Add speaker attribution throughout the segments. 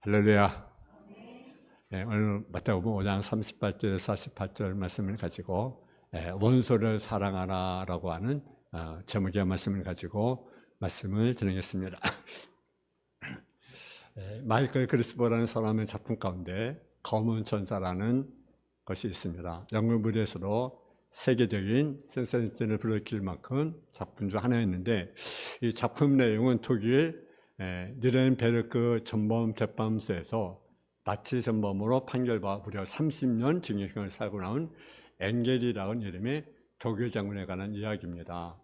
Speaker 1: 할렐루야. 네, 오늘 마태복음 5장 38절 48절 말씀을 가지고 원수를 사랑하라라고 하는 제목의 말씀을 가지고 말씀을 드리겠습니다. 마이클 그리스보라는 사람의 작품 가운데 검은 천사라는 것이 있습니다. 영국 무대에서도 세계적인 센세이션을 불러일으킬 만큼 작품 중 하나였는데, 이 작품 내용은 독일 뉴렌베르크 전범 재판소에서 나치 전범으로 판결받아 무려 30년 징역형을 살고 나온 엥겔이라는 이름의 독일 장군에 관한 이야기입니다.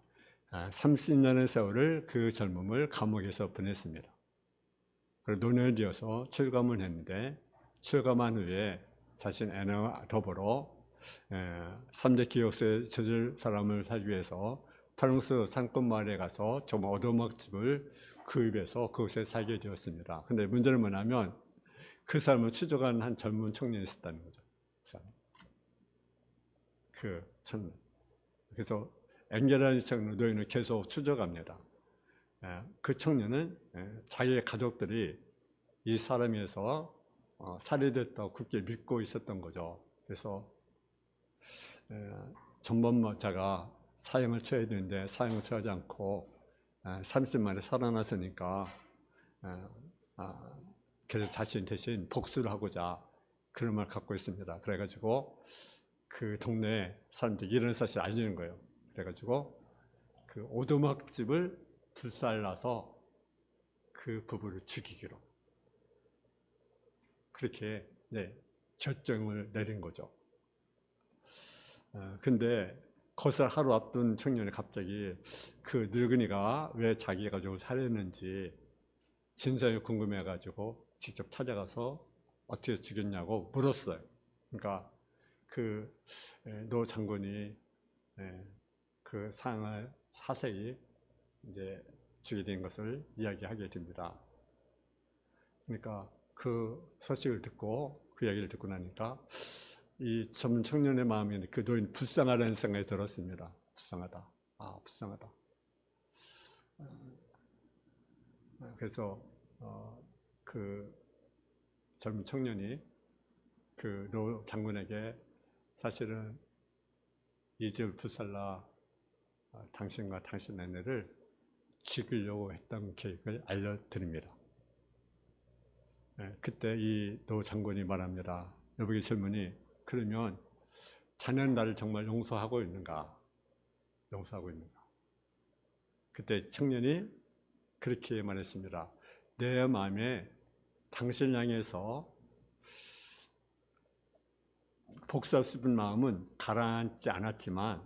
Speaker 1: 30년의 세월을 그 젊음을 감옥에서 보냈습니다. 그리고 논의를 이어서 출감을 했는데, 출감한 후에 자신 아내와 더불어 3대 기업소에 젖을 사람을 살기 위해서 프랑스 산골 마을에 가서 정말 오두막집을 구입해서 그곳에 살게 되었습니다. 근데 문제는 뭐냐면 그 사람을 추적하는 한 젊은 청년이 있었다는 거죠. 그 청년. 그래서 엥겔이라는 청년 노인을 계속 추적합니다. 그 청년은 자기의 가족들이 이 사람에서 살해됐다고 굳게 믿고 있었던 거죠. 그래서 전범자가 사형을 쳐야 되는데 사형을 처하지 않고 30년 만에 살아났으니까 그래서 자신 대신 복수를 하고자 그런 말 갖고 있습니다. 그래가지고 그 동네 사람들이 이런 사실을 알리는 거예요. 그래가지고 그 오두막집을 불살라서 그 부부를 죽이기로 그렇게 결정을 내린 거죠. 근데 그것을 하루 앞둔 청년이 갑자기 그 늙은이가 왜 자기 가족을 살해했는지 진상이 궁금해가지고 직접 찾아가서 어떻게 죽였냐고 물었어요. 그러니까 그 노 장군이 그 상을 사세히 이제 주게 된 것을 이야기하게 됩니다. 그러니까 그 소식을 듣고 그 이야기를 듣고 나니까 이 젊은 청년의 마음에 그 노인 불쌍하다는 생각이 들었습니다. 불쌍하다. 불쌍하다. 그래서 그 젊은 청년이 그 노 장군에게 사실은 이 집을 불살라 당신과 당신 아내를 죽이려고 했던 계획을 알려드립니다. 그때 이 노 장군이 말합니다. 여보게 젊은이, 그러면 자네는 나를 정말 용서하고 있는가? 용서하고 있는가? 그때 청년이 그렇게 말했습니다. 내 마음에 당신을 향해서 복수하고 싶은 마음은 가라앉았지만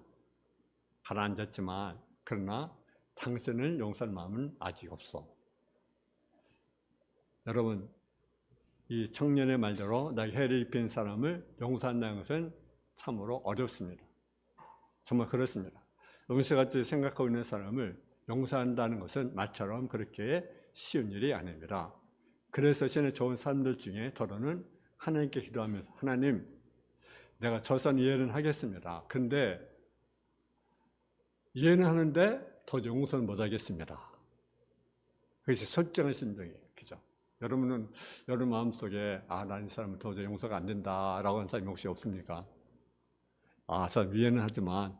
Speaker 1: 그러나 당신을 용서할 마음은 아직 없어. 여러분, 이 청년의 말대로 나에게 해를 입힌 사람을 용서한다는 것은 참으로 어렵습니다. 정말 그렇습니다. 용서같이 생각하고 있는 사람을 용서한다는 것은 말처럼 그렇게 쉬운 일이 아닙니다. 그래서 신의 좋은 사람들 중에 더러는 하나님께 기도하면서, 하나님, 내가 저 사람 이해는 하겠습니다. 근데 이해는 하는데 더 용서는 못하겠습니다. 그것이 솔직한 심정이에요. 그죠? 여러분은 여러분 마음속에 나는 이 사람은 도저히 용서가 안 된다라고 하는 사람이 혹시 없습니까? 저 사람 이해는 하지만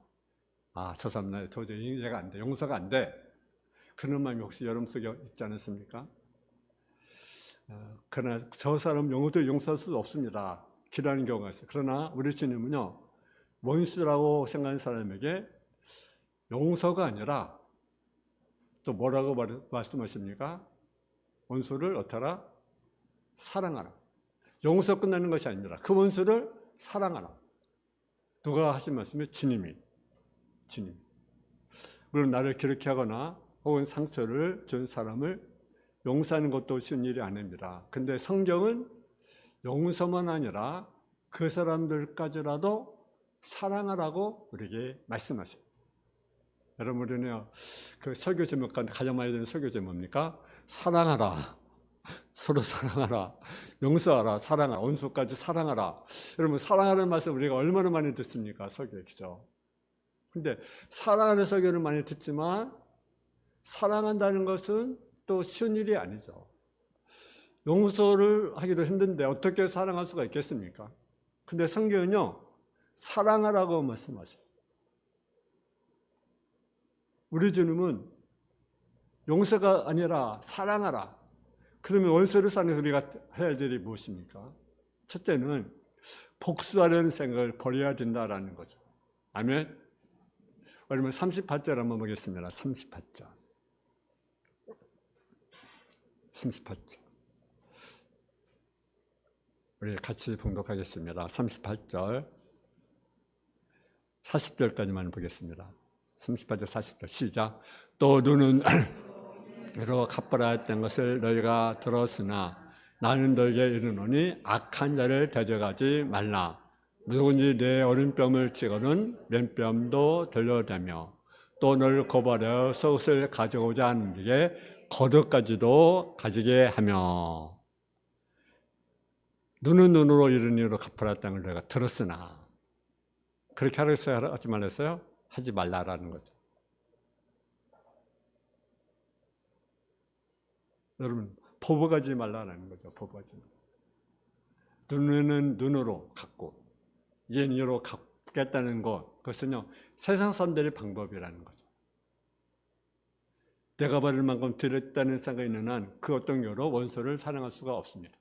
Speaker 1: 저 사람 나 도저히 이해가 안 돼. 용서가 안 돼. 그런 마음이 혹시 여러분 속에 있지 않습니까? 그러나 저 사람 영어도 용서할 수 없습니다. 기도하는 경우가 있어요. 그러나 우리 주님은요, 원수라고 생각하는 사람에게 용서가 아니라 또 뭐라고 말씀하십니까? 원수를 어떠라? 사랑하라. 용서 끝나는 것이 아닙니다. 그 원수를 사랑하라. 누가 하신 말씀이? 주님이. 물론 나를 기렇게 하거나 혹은 상처를 준 사람을 용서하는 것도 쉬운 일이 아닙니다. 근데 성경은 용서만 아니라 그 사람들까지라도 사랑하라고 우리에게 말씀하십니다. 여러분, 우리는 그 설교 제목 가운데 가장 많이 듣는 설교 제목 뭡니까? 사랑하라. 서로 사랑하라. 용서하라. 사랑하라. 원수까지 사랑하라. 여러분, 사랑하라는 말씀 우리가 얼마나 많이 듣습니까? 설교에. 그죠? 근데 사랑하는 설교를 많이 듣지만 사랑한다는 것은 또 쉬운 일이 아니죠. 용서를 하기도 힘든데 어떻게 사랑할 수가 있겠습니까? 근데 성경은요, 사랑하라고 말씀하세요. 우리 주님은 용서가 아니라 사랑하라. 그러면 원수를 사는 우리가 해야 할 일이 무엇입니까? 첫째는 복수하려는 생각을 버려야 된다라는 거죠. 아멘. 그러면 38절 한번 보겠습니다. 38절. 38절. 우리 같이 봉독하겠습니다. 38절. 40절까지만 보겠습니다. 38절 40절 시작. 또 너는 이로 갚아라했던 것을 너희가 들었으나 나는 너희에게 이르노니 악한 자를 대적하지 말라. 누구든지 내 오른뺨을 치고는 왼뺨도 돌려대며 또 너를 고발하여 속옷을 가져오자 하는 지에 겉옷까지도 가지게 하며 눈은 눈으로 이른 이로 갚아라했던 걸 너희가 들었으나 그렇게 하지 말랬어요? 하지 말라라는 거죠. 여러분, 포복하지 말라는 거죠. 포복하지 말라. 눈에는 눈으로 갚고 이엔 이로 갚겠다는 것, 그것은요 세상 사람들의 방법이라는 거죠. 내가 받을 만큼 드렸다는 생각이 있는 한 그 어떤 경우로 원수를 사랑할 수가 없습니다.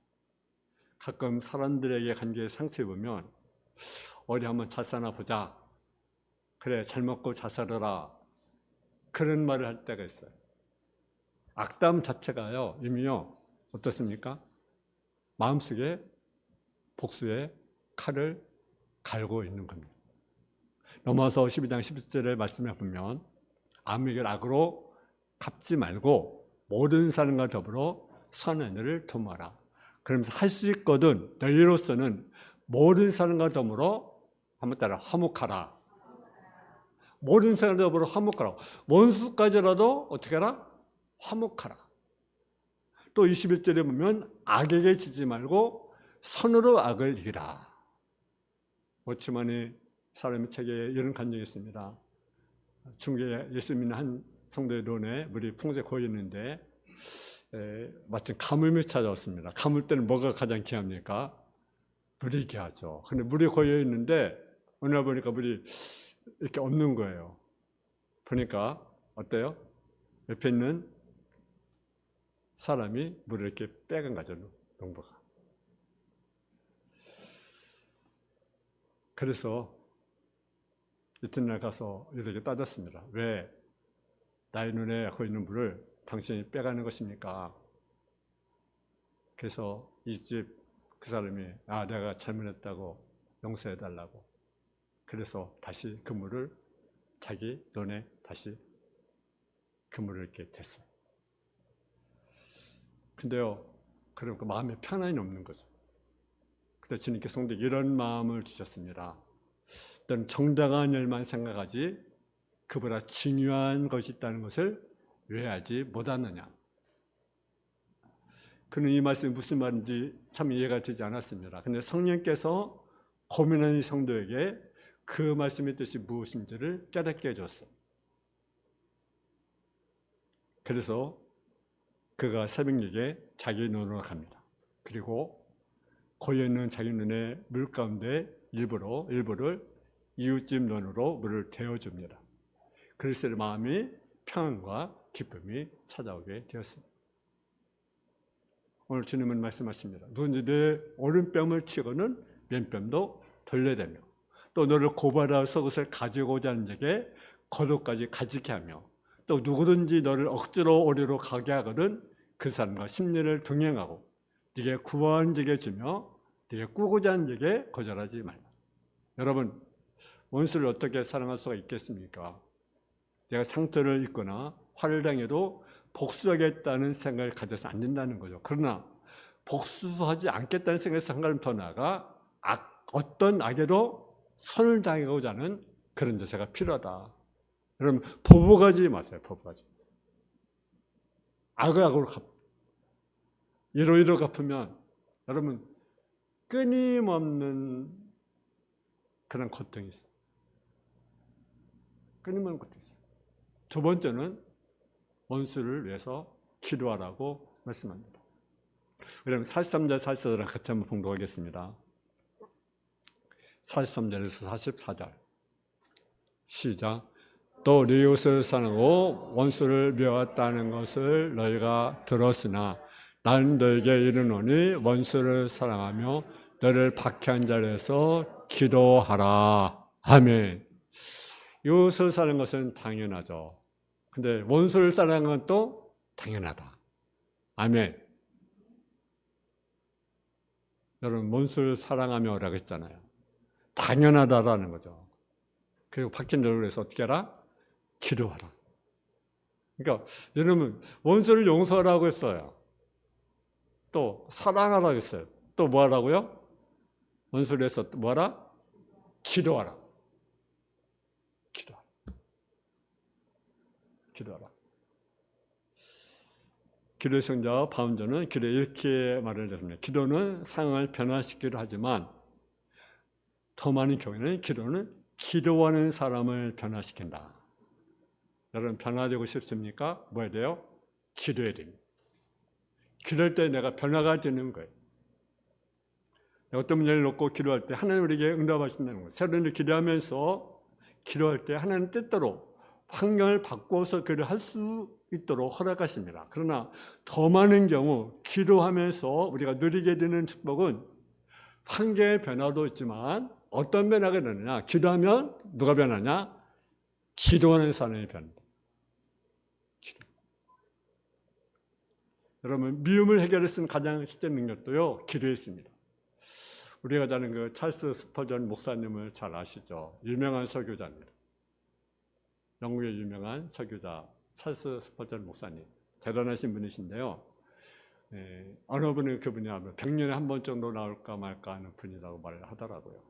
Speaker 1: 가끔 사람들에게 관계에 상처 입으면 어디 한번 자살하나 보자. 그래, 잘 먹고 자살하라. 그런 말을 할 때가 있어요. 악담 자체가요, 이미요, 어떻습니까? 마음속에 복수의 칼을 갈고 있는 겁니다. 넘어서 12장 11절의 말씀에 보면 악에게 악으로 갚지 말고 모든 사람과 더불어 선한 일을 도모하라. 그러면서 할 수 있거든 너희로서는 모든 사람과 더불어 한번 따라 화목하라. 모든 사람과 더불어 화목하라. 원수까지라도 어떻게 하라? 화목하라. 또 21절에 보면 악에게 지지 말고 선으로 악을 이기라. 오츠만의 사람의 책에 이런 간증이 있습니다. 중국에 예수 믿는 한 성도의 논에 물이 풍성히 고였는데 마침 가뭄이 찾아왔습니다. 가물 때는 뭐가 가장 귀합니까? 물이 귀하죠. 근데 물이 고여 있는데 어느 날 보니까 물이 이렇게 없는 거예요. 보니까 어때요? 옆에 있는 사람이 물을 이렇게 빼간 거죠, 농부가. 그래서 이튿날 가서 이렇게 따졌습니다. 왜 나의 눈에 고이는 물을 당신이 빼가는 것입니까? 그래서 이 집 그 사람이 내가 잘못했다고 용서해달라고. 그래서 다시 그 물을 자기 눈에 다시 그 물을 이렇게 댔어요. 근데요, 그럼 그 마음에 편안이 없는 거죠. 근데 주님께서 성도에게 이런 마음을 주셨습니다. 너는 정당한 일만 생각하지 그보다 중요한 것이 있다는 것을 왜 알지 못하느냐. 그는 이 말씀이 무슨 말인지 참 이해가 되지 않았습니다. 근데 성령께서 고민하는 이 성도에게 그 말씀의 뜻이 무엇인지를 깨닫게 해줬어요. 그래서 그가 새벽녘에 자기 눈으로 갑니다. 그리고 고여있는 자기 눈의 물 가운데 일부를 이웃집 눈으로 물을 데워줍니다. 그래서 마음이 평안과 기쁨이 찾아오게 되었습니다. 오늘 주님은 말씀하십니다. 누군지 내 오른뺨을 치고는 왼뺨도 돌려대며 또 너를 고발하여 속옷을 가지고자 하는 자에게 겉옷까지 가지게 하며 또 누구든지 너를 억지로 오리로 가게 하거든 그 사람과 심리를 동행하고 네게 구한 자에게 주며 네게 꾸고자 하는 자에게 거절하지 말라. 여러분, 원수를 어떻게 사랑할 수가 있겠습니까? 내가 상처를 입거나 화를 당해도 복수하겠다는 생각을 가져서 안 된다는 거죠. 그러나 복수하지 않겠다는 생각에서 한 걸음 더 나아가 어떤 악에도 선을 당하고자 하는 그런 자세가 필요하다. 여러분, 보복하지 마세요. 보복하지. 악을 악으로 이로 갚으면 여러분 끊임없는 그런 고통이 있어요. 끊임없는 고통이 있어요. 두 번째는 원수를 위해서 기도하라고 말씀합니다. 그럼 43절 44절을 같이 한번 봉독하겠습니다. 43절에서 44절 시작. 또 네 이웃을 사랑하고 원수를 미워했다는 것을 너희가 들었으나 나는 너에게 이르노니 원수를 사랑하며 너를 박해한 자리에서 기도하라. 아멘. 이웃을 사랑하는 것은 당연하죠. 근데 원수를 사랑하는 것도 당연하다. 아멘. 여러분, 원수를 사랑하며 라고 했잖아요. 당연하다라는 거죠. 그리고 박힌 자를 위해서 어떻게 하라? 기도하라. 그러니까 여러분, 원수를 용서하라고 했어요. 또 사랑하라고 했어요. 또 뭐 하라고요? 원수를 해서 뭐 하라? 기도하라. 기도하라. 기도하라. 기도의 성자 바운저는 기도에 이렇게 말을 했습니다. 기도는 상황을 변화시키려 하지만 더 많은 경우에는 기도는 기도하는 사람을 변화시킨다. 여러분, 변화되고 싶습니까? 뭐 해야 돼요? 기도해야 됩니다. 기도할 때 내가 변화가 되는 거예요. 어떤 문제를 놓고 기도할 때 하나님 우리에게 응답하신다는 거예요. 새로운 기도하면서 기도할 때 하나님 뜻대로 환경을 바꿔서 그를 할 수 있도록 허락하십니다. 그러나 더 많은 경우 기도하면서 우리가 누리게 되는 축복은 환경의 변화도 있지만 어떤 변화가 되느냐? 기도하면 누가 변하냐? 기도하는 사람이 변한다. 기도. 여러분, 미움을 해결할 수 있는 가장 실제 능력도요, 기도에 있습니다. 우리가 잘 아는 그 찰스 스퍼전 목사님을 잘 아시죠? 유명한 설교자입니다. 영국의 유명한 설교자 찰스 스퍼전 목사님, 대단하신 분이신데요. 어느 분은 그분이 하면 100년에 한 번 정도 나올까 말까 하는 분이라고 말을 하더라고요.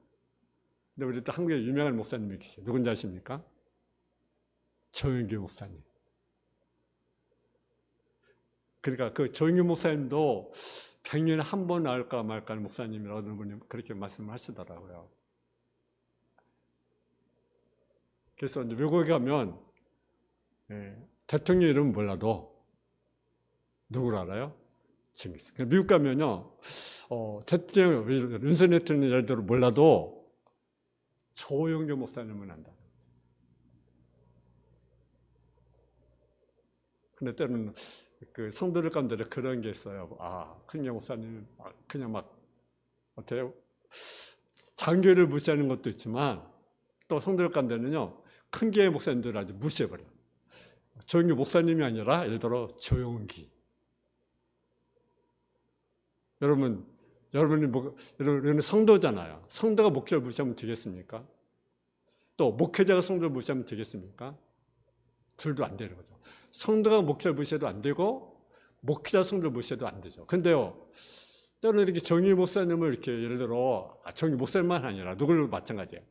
Speaker 1: 근데 우리 또 한국에 유명한 목사님이 계세요. 누군지 아십니까? 조영규 목사님. 그러니까 그 조영규 목사님도 100년에 한 번 나올까 말까 하는 목사님이라고 어느 분이 그렇게 말씀을 하시더라고요. 그래서 이제 외국에 가면 대통령 이름 몰라도 누구를 알아요? 미국 가면요, 대통령 윤석열 대통령 예를 들어 몰라도 조영규 목사님은 안다. 근데 때로는 그 성도들 가운데 그런 게 있어요. 큰교 목사님 그냥 막 어때요? 장교를 무시하는 것도 있지만 또 성도들 가운데는요, 큰 교회 목사님들을 아주 무시해버려요. 조영규 목사님이 아니라 예를 들어 조용기. 여러분이 성도잖아요. 성도가 목회를 무시하면 되겠습니까? 또 목회자가 성도를 무시하면 되겠습니까? 둘도 안 되는 거죠. 성도가 목회를 무시해도 안 되고 목회자 성도를 무시해도 안 되죠. 근데요, 때로는 이렇게 정의 목사님을 이렇게 예를 들어 정의 목사님만 아니라 누구를 마찬가지예요.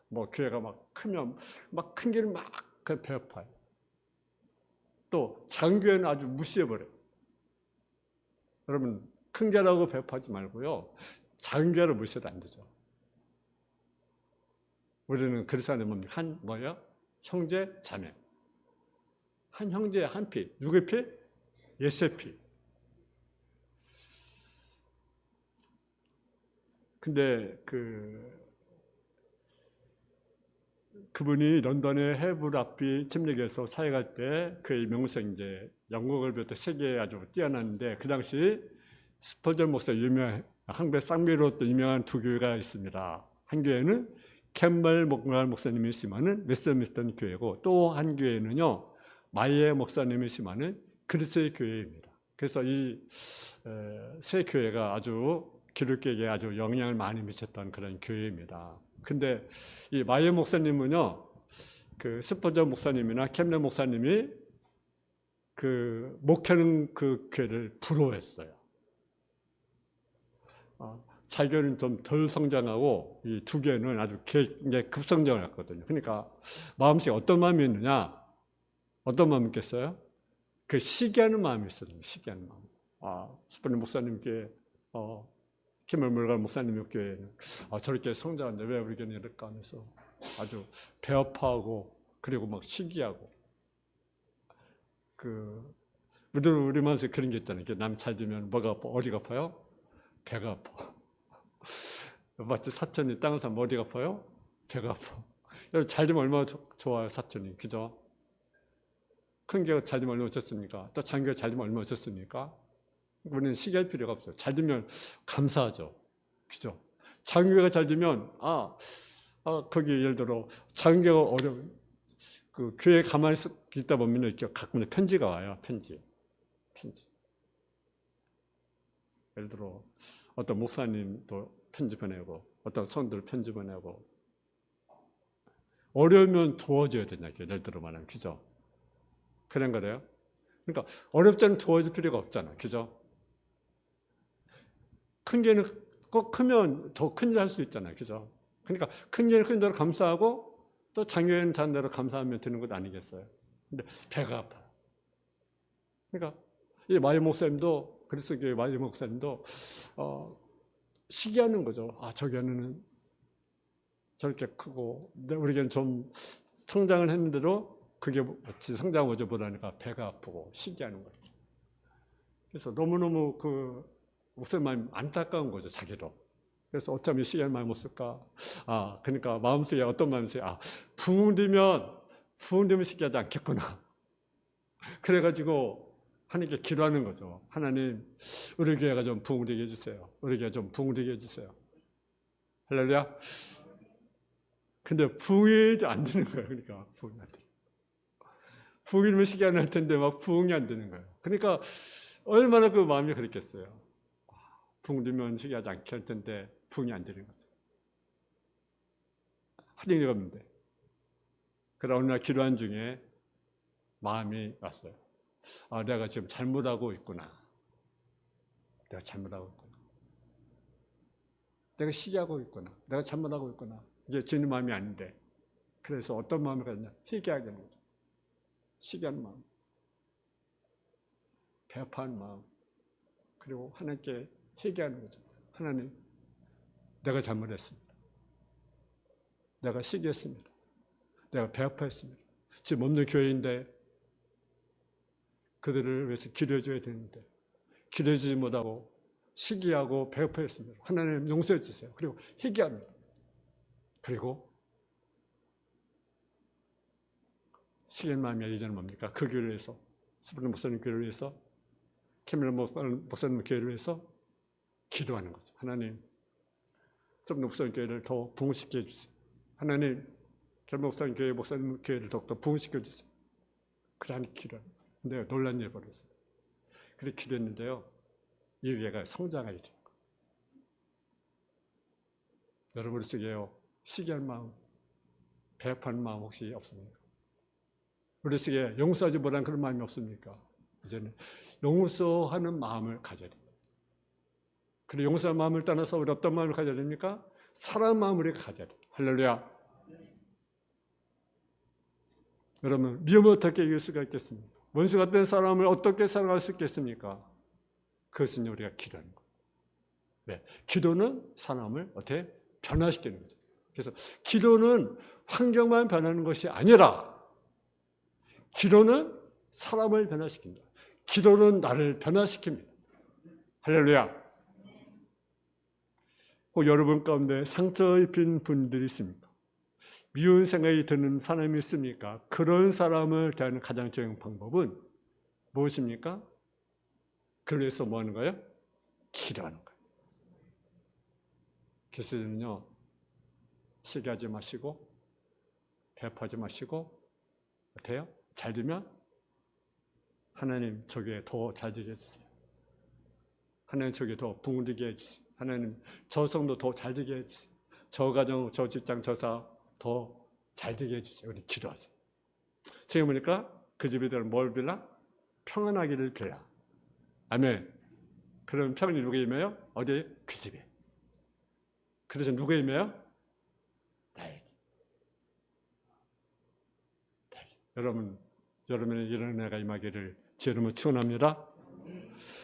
Speaker 1: 뭐 교회가 막 크면 막 큰 길을 막 배워파요. 또 장교회는 아주 무시해버려요. 여러분, 큰 교회라고 배워하지 말고요, 장교회를 무시해도 안 되죠. 우리는 그리스도 안에 뭡니까? 형제, 자매. 한 형제, 한 피. 누구의 피? 예수의 피. 근데 그분이 런던의 헤브라피 침략에서 사역할 때 그의 명성 이제 영국을 비롯해 세계에 아주 뛰어났는데 그 당시 스퍼전 목사 유명 한국의 쌍미로 또 유명한 두 교회가 있습니다. 한 교회는 캠벨 목사님이 심하는 웨스트민스턴 교회고 또 한 교회는요 마이에 목사님이 심하는 그리스의 교회입니다. 그래서 이 세 교회가 아주 기독교에 아주 영향을 많이 미쳤던 그런 교회입니다. 근데 이 마이에 목사님은요, 그 스퍼전 목사님이나 캠벨 목사님이 그 목회하는 그 교회를 부러워했어요. 자기는 좀 덜 성장하고 이 두 교회는 아주 굉장히 급성장을 했거든요. 그러니까 마음속에 어떤 마음이 있느냐? 어떤 마음이 있겠어요? 그 시기하는 마음이 있어요. 시기하는 마음. 스퍼전 목사님 교회, 캠벨 목사님 교회는 저렇게 성장하는데 왜 우리 교회는 이럴까 하면서 아주 배업하고 그리고 막 시기하고 우리 마음속에 그런 게 있잖아요. 남 잘 되면 뭐가 아파? 어디가 아파요? 배가 아파. 마치 사촌이 땅을 사면 어디가 아파요? 배가 아파. 여러분 잘 되면 얼마나 좋아요, 사촌이. 그죠? 큰 교회가 잘 되면 얼마나 좋습니까? 또 장교가 잘 되면 얼마나 좋습니까? 우리는 시기할 필요가 없어요. 잘 되면 감사하죠. 그죠? 장교가 잘 되면, 거기 예를 들어, 장교가 그 교회에 가만히 있다 보면 이렇게 가끔 편지가 와요. 편지. 예를 들어, 어떤 목사님도 편지 보내고, 어떤 성도들 편지 보내고, 어려우면 도와줘야 되냐, 예를 들어 말하면. 그죠? 그런 거래요. 그러니까, 어렵지 않으면 도와줄 필요가 없잖아. 그죠? 큰 개는 꼭 크면 더 큰 일 할 수 있잖아요. 그죠? 그러니까, 큰 개는 큰 대로 감사하고, 또 장교는 작은 대로 감사하면 되는 것 아니겠어요? 근데 배가 아파요. 그러니까, 이 마이 목사님도, 그리스도교회 마이 목사님도, 시기하는 거죠. 저 교회는 저렇게 크고, 우리에게는 좀 성장을 했는데도 그게 마치 성장하지 못하니까 배가 아프고 시기하는 거예요. 그래서 너무너무 그 목사님 마음이 안타까운 거죠, 자기도. 그래서 어쩌면 시기할 마음이 없을까? 그러니까 마음속에 어떤 마음이세요? 부흥 되면 시기하지 않겠구나. 그래가지고 하나님께 기도하는 거죠. 하나님, 우리 교회가 좀 부흥되게 해주세요. 우리 교회가 좀 부흥되게 해주세요. 할렐루야. 근데 부흥이 안 되는 거예요. 그러니까 부흥이 안 돼. 부흥이 되면 시기 안 할 텐데 막 부흥이 안 되는 거예요. 그러니까 얼마나 그 마음이 그랬겠어요. 부흥 되면 시기하지 않게 할 텐데 부흥이 안 되는 거죠. 하는 일이 없는데. 그러나 어느 날 기도한 중에 마음이 왔어요. 내가 지금 잘못하고 있구나. 내가 잘못하고 있구나. 내가 시기하고 있구나. 내가 잘못하고 있구나. 이게 주님 마음이 아닌데. 그래서 어떤 마음을 가졌냐? 회개하게 되는 거죠. 시기하는 마음. 배아파하는 마음. 그리고 하나님께 회개하는 거죠. 하나님, 내가 잘못했습니다. 내가 시기했습니다. 내가 배아파했습니다. 지금 없는 교회인데 그들을 위해서 기도해 줘야 되는데 기도해 주지 못하고 시기하고 배고파했습니다. 하나님 용서해 주세요. 그리고 회개합니다. 그리고 시기한 마음이 이제는 뭡니까? 그 교회를 위해서, 스프링 목사님 교회를 위해서, 캐밀 목사님 교회를 위해서 기도하는 거죠. 하나님, 스프링 목사님 교회를 더 부흥시켜 주세요. 하나님, 캐밀 목사님 교회 목사님 교회를 더욱더 부흥시켜 주세요. 그래 하나님 기도합니다. 근데 놀란 일이 벌어졌어요. 그렇게 기도했는데요. 이 교회가 성장하게 돼요. 여러분 속에요. 시기한 마음, 배합하는 마음 혹시 없습니까? 우리 속에 용서하지 못한 그런 마음이 없습니까? 이제는 용서하는 마음을 가져야 됩니다. 그리고 용서하는 마음을 떠나서 우리 어떤 마음을 가져야 됩니까? 사랑하는 마음을 가져야 됩니다. 할렐루야. 여러분, 미움을 어떻게 이길 수가 있겠습니까? 원수 같은 사람을 어떻게 사랑할 수 있겠습니까? 그것은 우리가 기도하는 거예요. 네. 기도는 사람을 어떻게 변화시키는 거죠. 그래서 기도는 환경만 변하는 것이 아니라 기도는 사람을 변화시킨다. 기도는 나를 변화시킵니다. 할렐루야. 여러분 가운데 상처 입힌 분들이 있습니까? 미운 생각이 드는 사람이 있습니까? 그런 사람을 대하는 가장 좋은 방법은 무엇입니까? 그를 위해서 뭐 하는 거예요? 기도하는 거예요. 그래서는요, 시기하지 마시고, 배합하지 마시고, 어때요? 잘 되면 하나님 저기에 더 잘 되게 해주세요. 하나님 저기에 더 부흥되게 해주세요. 하나님 저 성도 더 잘 되게 해주세요. 저 가정, 저 직장, 저 사업 더 잘 되게 해주세요. 우리 기도하세요. 지금 보니까 그 집에들 뭘 빌라? 평안하기를 빌라. 아멘. 그럼 평안이 누구에 임해요? 어디? 그 집에. 그래서 누구에 임해요? 나에게. 여러분의 이런 은혜가 임하기를 제 이름으로 축원합니다.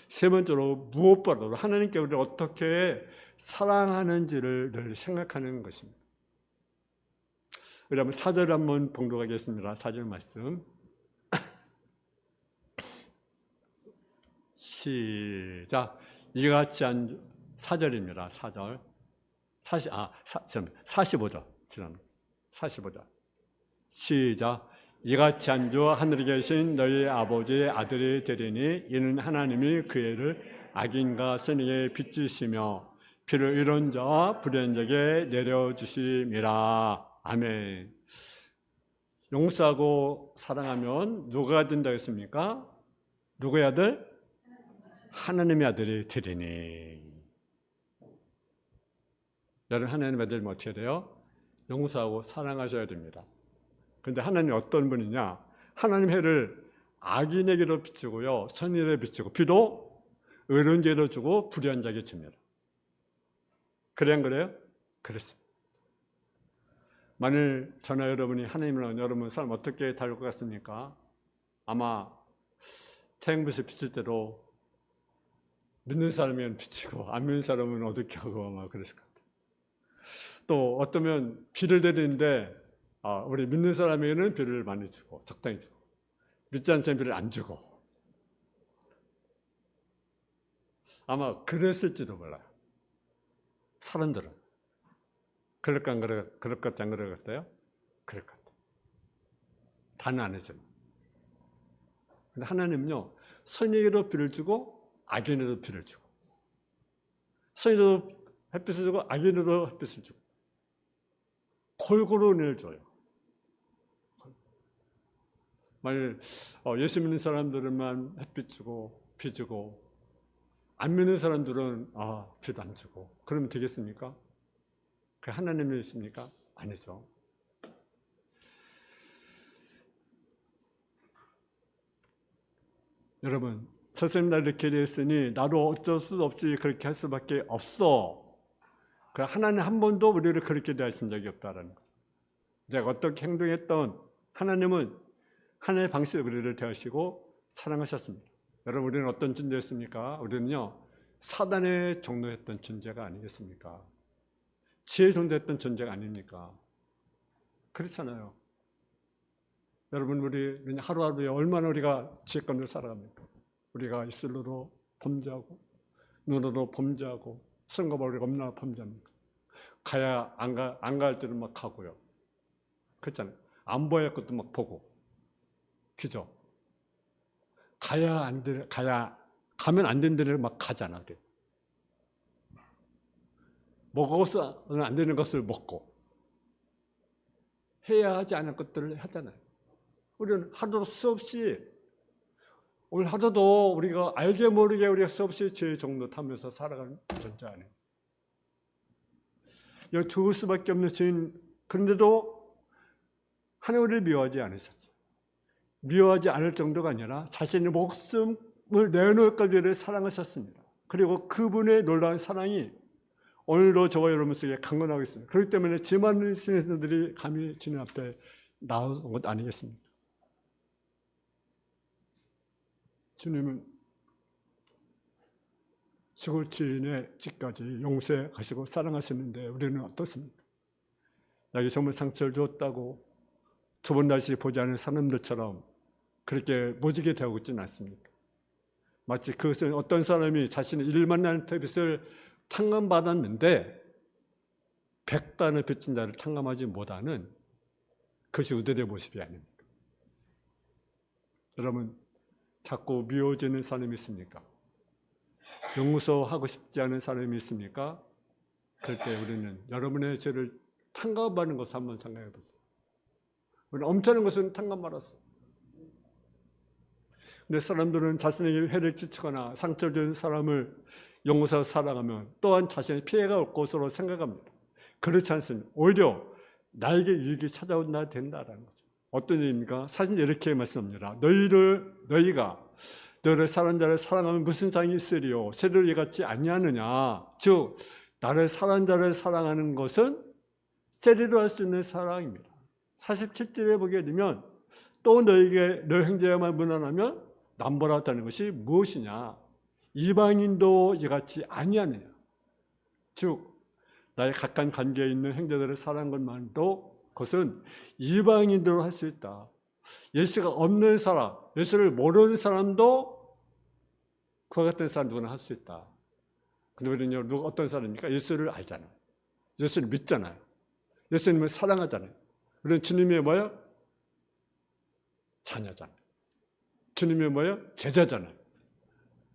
Speaker 1: 세 번째로 무엇보다도 하나님께 우리를 어떻게 사랑하는지를 늘 생각하는 것입니다. 우리 한번 4절 한번 봉독하겠습니다. 4절 말씀. 시작. 이같이 한 4절입니다. 4절. 45절. 지납니다. 45절. 시작. 이같이 한 주 하늘에 계신 너희 아버지의 아들이 되리니 이는 하나님이 그 애를 악인과 선인에게 빚주시며 피를 잃은 자와 불의한 자에게 내려주심이라. 아멘. 용서하고 사랑하면 누가 된다 했습니까? 누구의 아들? 하나님의 아들이 되리니. 여러분, 하나님의 아들은 어떻게 돼요? 용서하고 사랑하셔야 됩니다. 그런데 하나님이 어떤 분이냐? 하나님 해를 악인에게도 비추고요, 선인에게 비추고, 비도 의로운 자에게 주고 불의한 자에게 줍니다. 그래 안 그래요? 그렇습니다. 만일 저나 여러분이 하나님을 여러분 삶 어떻게 다룰 것 같습니까? 아마 태양빛을 비칠 때도 믿는 사람은 비치고 안 믿는 사람은 어둡게 하고 아마 그랬을 것 같아요. 또 어쩌면 비를 내리는데 우리 믿는 사람에게는 비를 많이 주고 적당히 주고 믿지 않는 사람은 비를 안 주고 아마 그랬을지도 몰라요. 사람들은 그럴까 안 그럴 것 같지 안 그럴 것 같아요? 그럴 것 같아요. 다는 안 해줘요. 근데 하나님은요, 선에게도 비를 주고 악인에도 비를 주고 선에게도 햇빛을 주고 악인에도 햇빛을 주고 골고루 은혜를 줘요. 만일 예수 믿는 사람들만 햇빛 주고 비 주고 안 믿는 사람들은 비도 안 주고 그러면 되겠습니까? 그 하나님이십니까? 아니죠. 여러분, 선생님 나 이렇게 됐으니 나도 어쩔 수 없이 그렇게 할 수밖에 없어. 그 하나님 한 번도 우리를 그렇게 대하신 적이 없다라는 거죠. 내가 어떻게 행동했던 하나님은 하나님의 방식으로 우리를 대하시고 사랑하셨습니다. 여러분, 우리는 어떤 존재였습니까? 우리는요, 사단의 종로였던 존재가 아니겠습니까? 지혜의 존재했던 존재가 아닙니까? 그렇잖아요. 여러분, 우리 하루하루에 얼마나 우리가 지혜감으로 살아갑니까? 우리가 입술로도 범죄하고 눈으로 범죄하고 손과 발로 우리가 얼마나 범죄합니까? 가야 안 갈 때는 막 가고요. 그렇잖아요. 안 보여야 할 것도 막 보고. 그죠? 가면 안 되는 데를 막 가잖아. 먹어서는 안 되는 것을 먹고 해야 하지 않을 것들을 하잖아요. 우리는 하루도 수없이 오늘 하루도 우리가 알게 모르게 우리가 수없이 죄의 종로 타면서 살아가는 존재 아니에요. 여기 죽을 수밖에 없는 죄인, 그런데도 하나님 우리를 미워하지 않으셨어요. 미워하지 않을 정도가 아니라 자신의 목숨을 내놓을까지 우리를 사랑하셨습니다. 그리고 그분의 놀라운 사랑이 오늘도 저와 여러분 속에 강건하고 있습니다. 그렇기 때문에 죄 많은 신앙들이 감히 주님 앞에 나온 것 아니겠습니까? 주님은 죽을 죄인의 집까지 용서하시고 사랑하시는데 우리는 어떻습니까? 나에게 정말 상처를 주었다고 두 번 다시 보지 않은 사람들처럼 그렇게 모지게 대하고 있지는 않습니까? 마치 그것은 어떤 사람이 자신의 일만 나는 햇빛을 탕감받았는데 100단을 빚진 자를 탕감하지 못하는 그것이 우대의 모습이 아닙니까? 여러분, 자꾸 미워지는 사람이 있습니까? 용서하고 싶지 않은 사람이 있습니까? 그럴 때 우리는 여러분의 죄를 탕감받는 것을 한번 생각해 보세요. 우리는 엄청난 것은 탕감받았어요. 근데 사람들은 자신에게 해를 끼치거나 상처를 준 사람을 용서하고 사랑하면 또한 자신의 피해가 올 것으로 생각합니다. 그렇지 않습니다. 오히려 나에게 유익이 찾아온다 된다라는 거죠. 어떤 일입니까? 사실 이렇게 말씀합니다. 너희가 너를 사랑하는 자를 사랑하면 무슨 상이 있으리요? 새를 이같지 아니하느냐? 즉 나를 사랑하는 자를 사랑하는 것은 세리로 할 수 있는 사랑입니다. 47절에 보게 되면 또 너에게 너 형제야만 무난하면 남보라다는 것이 무엇이냐? 이방인도 이같이 아니하느냐? 즉 나의 가까운 관계에 있는 형제들을 사랑하는 것만도 그것은 이방인들로 할 수 있다. 예수가 없는 사람, 예수를 모르는 사람도 그와 같은 사람 누구나 할 수 있다. 근데 우리는요, 누가 어떤 사람입니까? 예수를 알잖아요. 예수를 믿잖아요. 예수님을 사랑하잖아요. 우리는 주님의 뭐예요? 자녀잖아요. 주님의 뭐예요? 제자잖아요.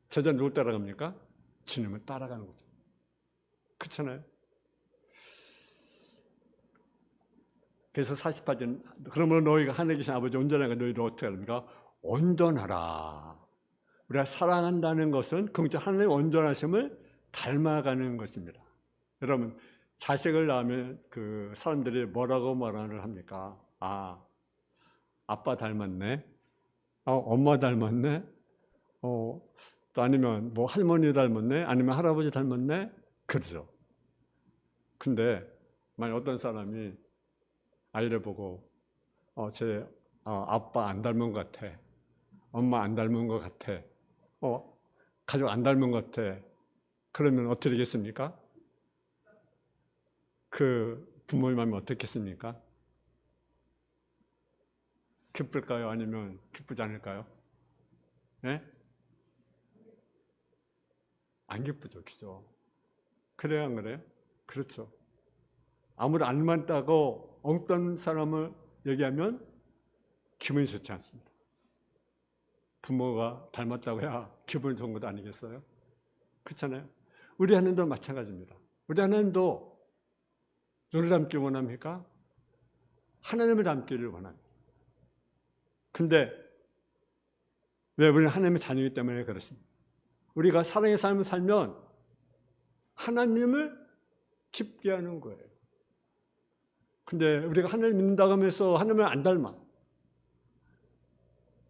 Speaker 1: 제자는 누굴 따라갑니까? 주님을 따라가는 거죠. 그렇잖아요. 그래서 48절, 그러므로 너희가 하늘에 계신 아버지 온전하게 너희를 어떻게 합니까? 온전하라. 우리가 사랑한다는 것은 하나님의 온전하심을 닮아가는 것입니다. 여러분, 자식을 낳으면 그 사람들이 뭐라고 말을 합니까? 아, 아빠 닮았네. 엄마 닮았네. 또 아니면 뭐 할머니 닮았네. 아니면 할아버지 닮았네. 그러죠. 근데 만약 어떤 사람이 아이를 보고 제 아빠 안 닮은 것 같아. 엄마 안 닮은 것 같아. 가족 안 닮은 것 같아. 그러면 어떻게 되겠습니까? 그 부모의 마음이 어떻겠습니까? 기쁠까요? 아니면 기쁘지 않을까요? 예? 안 기쁘죠, 그죠? 그래요, 안 그래요? 그렇죠. 아무리 안 맞다고 어떤 사람을 얘기하면 기분이 좋지 않습니다. 부모가 닮았다고 해야 기분이 좋은 것도 아니겠어요? 그렇잖아요. 우리 하나님도 마찬가지입니다. 우리 하나님도 누구를 닮기 원합니까? 하나님을 닮기를 원합니다. 근데 왜 우리는 하나님의 자녀이기 때문에 그렇습니다. 우리가 사랑의 삶을 살면 하나님을 기쁘게 하는 거예요. 근데 우리가 하나님을 믿는다고 하면서 하나님을 안 닮아.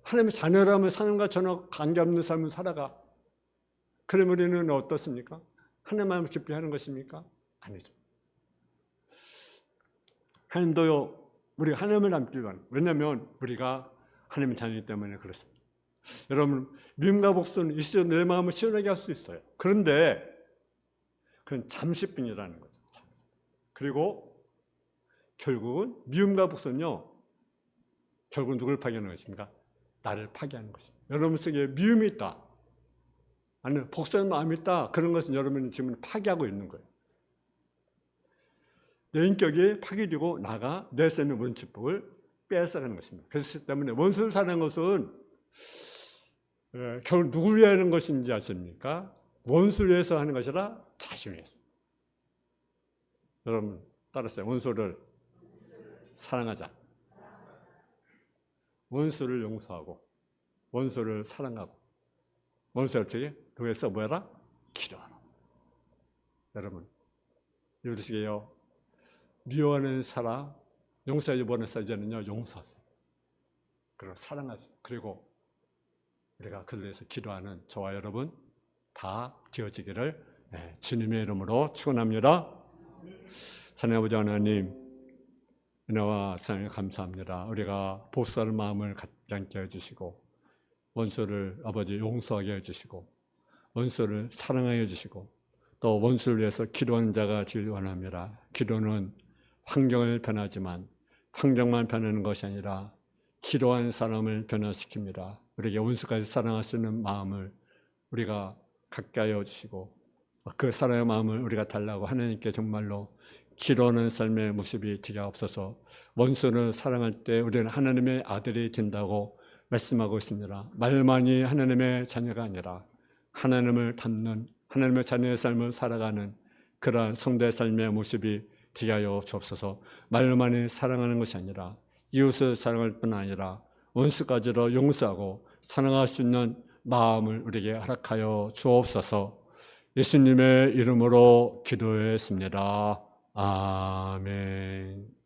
Speaker 1: 하나님의 자녀라면 하나님과 전혀 관계없는 삶을 살아가. 그럼 우리는 어떻습니까? 하나님을 기쁘게 하는 것입니까? 아니죠. 하나님도요, 우리가 하나님을 닮기 원합니다. 왜냐하면 우리가 하나님의 자녀이기 때문에 그렇습니다. 여러분, 미움과 복수는 일시적으로 내 마음을 시원하게 할 수 있어요. 그런데 그건 잠시뿐이라는 거죠. 그리고 결국은 미움과 복수는요, 결국은 누굴 파괴하는 것입니까? 나를 파괴하는 것입니다. 여러분 속에 미움이 있다, 아니면 복수하는 마음이 있다, 그런 것은 여러분이 지금 파괴하고 있는 거예요. 내 인격이 파괴되고 나가 내 삶의 모든 축복을 빼앗아가는 것입니다. 그렇기 때문에 원수를 사랑하는 것은 결국 누구를 위해 하는 것인지 아십니까? 원수를 위해서 하는 것이라 자신을 위해서. 여러분 따라서요. 원수를 사랑하자. 원수를 용서하고 원수를 사랑하고 원수를 어떻게? 그래서 뭐해라? 기도하라. 여러분 이러시게요. 미워하는 사람, 용서하지 못하는 사람은요, 용서하세요. 그리고 사랑하세요. 그리고 우리가 그를 위해서 기도하는 저와 여러분 다 되어지기를 주님의 이름으로 축원합니다. 하나님 아버지 하나님, 은혜와 사랑에 감사합니다. 우리가 복수할 마음을 갖지 않게 해주시고 원수를 아버지 용서하게 해주시고 원수를 사랑하게 해주시고 또 원수를 위해서 기도하는 자가 되길 원합니다. 기도는 환경을 변하지만 환경만 변하는 것이 아니라 기도한 사람을 변화시킵니다. 우리에게 원수까지 사랑할 수 있는 마음을 우리가 갖게 하여 주시고 그 사랑의 마음을 우리가 달라고 하나님께 정말로 기도하는 삶의 모습이 되게 없어서 원수를 사랑할 때 우리는 하나님의 아들이 된다고 말씀하고 있습니다. 말만이 하나님의 자녀가 아니라 하나님을 닮는 하나님의 자녀의 삶을 살아가는 그러한 성도의 삶의 모습이 되게 하여 주옵소서. 말만이 사랑하는 것이 아니라 이웃을 사랑할 뿐 아니라 원수까지도 용서하고 사랑할 수 있는 마음을 우리에게 허락하여 주옵소서. 예수님의 이름으로 기도했습니다. 아멘.